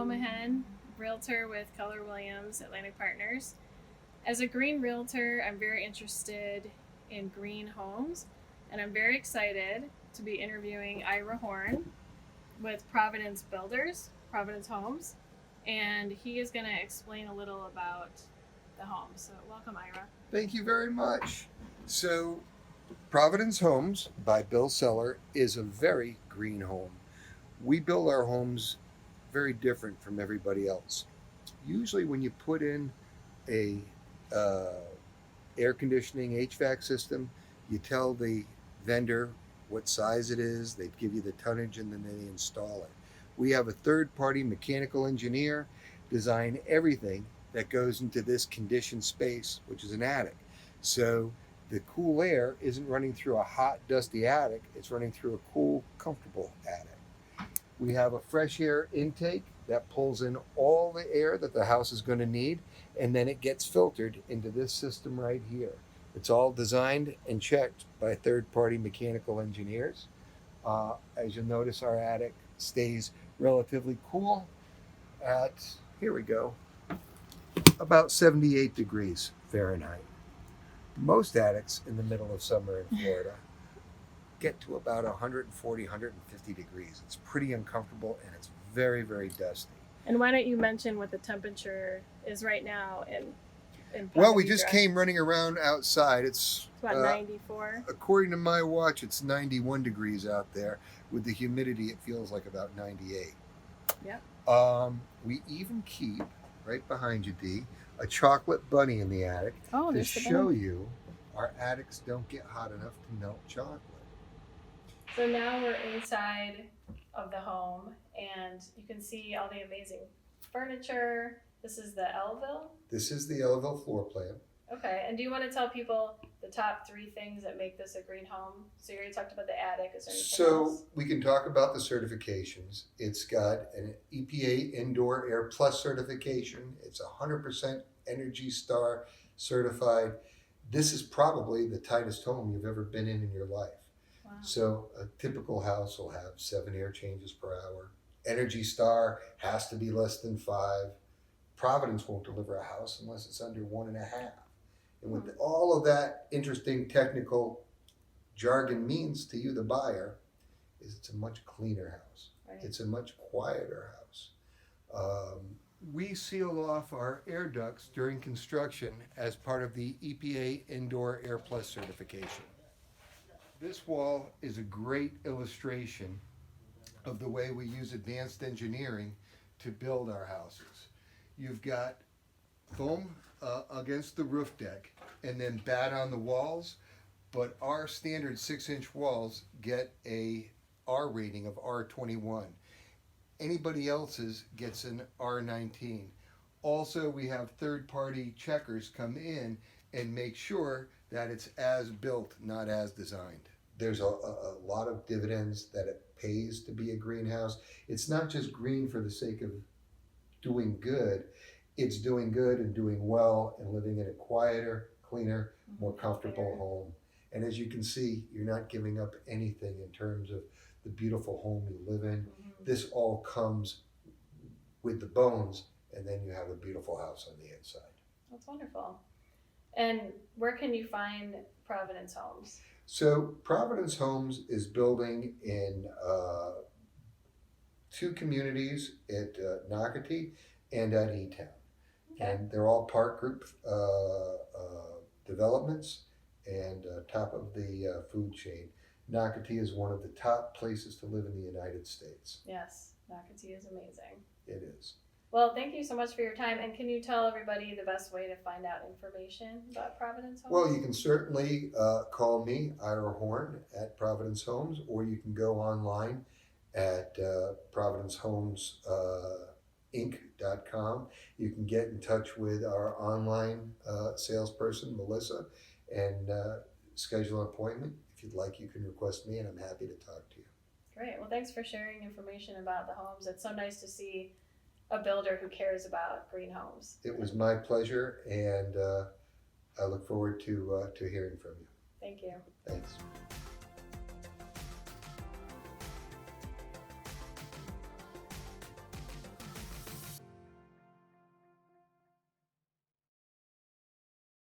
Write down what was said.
Omahen, Realtor with Keller Williams Atlantic Partners. As a green realtor, I'm very interested in green homes, and I'm very excited to be interviewing Ira Horn with Providence Homes, and he is going to explain a little about the home. So welcome, Ira. Thank you very much. So, Providence Homes by Bill Seller is a very green home. We build our homes very different from everybody else. Usually, when you put in a air conditioning HVAC system, you tell the vendor what size it is, they give you the tonnage, and then they install it. We have a third-party mechanical engineer design everything that goes into this conditioned space, which is an attic. So the cool air isn't running through a hot, dusty attic, it's running through a cool, comfortable attic. We have a fresh air intake that pulls in all the air that the house is going to need, and then it gets filtered into this system right here. It's all designed and checked by third-party mechanical engineers. As you'll notice, our attic stays relatively cool at, here we go, about 78 degrees Fahrenheit. Most attics in the middle of summer in Florida get to about 140, 150 degrees. It's pretty uncomfortable and it's very, very dusty. And why don't you mention what the temperature is right now in Ponte Well, we just Vedra? came running around outside. It's about 94. According to my watch, it's 91 degrees out there. With the humidity, it feels like about 98. Yep. We even keep, right behind you, Dee, a chocolate bunny in the attic to show you our attics don't get hot enough to melt chocolate. So now we're inside of the home, and you can see all the amazing furniture. This is the Elville. This is the Elville floor plan. Okay, and do you want to tell people the top 3 things that make this a green home? So you already talked about the attic. Is there anything else? So we can talk about the certifications. It's got an EPA Indoor Air Plus certification. It's 100% Energy Star certified. This is probably the tightest home you've ever been in your life. Wow. So a typical house will have 7 air changes per hour. Energy Star has to be less than 5. Providence won't deliver a house unless it's under 1.5. And what all of that interesting technical jargon means to you, the buyer, is it's a much cleaner house. Right. It's a much quieter house. We seal off our air ducts during construction as part of the EPA Indoor Air Plus certification. This wall is a great illustration of the way we use advanced engineering to build our houses. You've got foam against the roof deck and then bat on the walls, but our standard 6-inch walls get a R rating of R21. Anybody else's gets an R19. Also, we have third-party checkers come in and make sure that it's as built, not as designed. There's a lot of dividends that it pays to be a greenhouse. It's not just green for the sake of doing good. It's doing good and doing well and living in a quieter, cleaner, more comfortable home. And as you can see, you're not giving up anything in terms of the beautiful home you live in. Mm-hmm. This all comes with the bones, and then you have a beautiful house on the inside. That's wonderful. And where can you find Providence Homes? So Providence Homes is building in 2 communities at Nocatee and at E-Town. Okay. And they're all park group developments and top of the food chain. Nocatee is one of the top places to live in the United States. Yes, Nocatee is amazing. It is. Well, thank you so much for your time. And can you tell everybody the best way to find out information about Providence Homes? Well, you can certainly call me, Ira Horn, at Providence Homes, or you can go online at providencehomes.inc.com. You can get in touch with our online salesperson, Melissa, and schedule an appointment. If you'd like, you can request me, and I'm happy to talk to you. Great. Well, thanks for sharing information about the homes. It's so nice to see a builder who cares about green homes. It was my pleasure, and I look forward to hearing from you. Thank you. Thanks.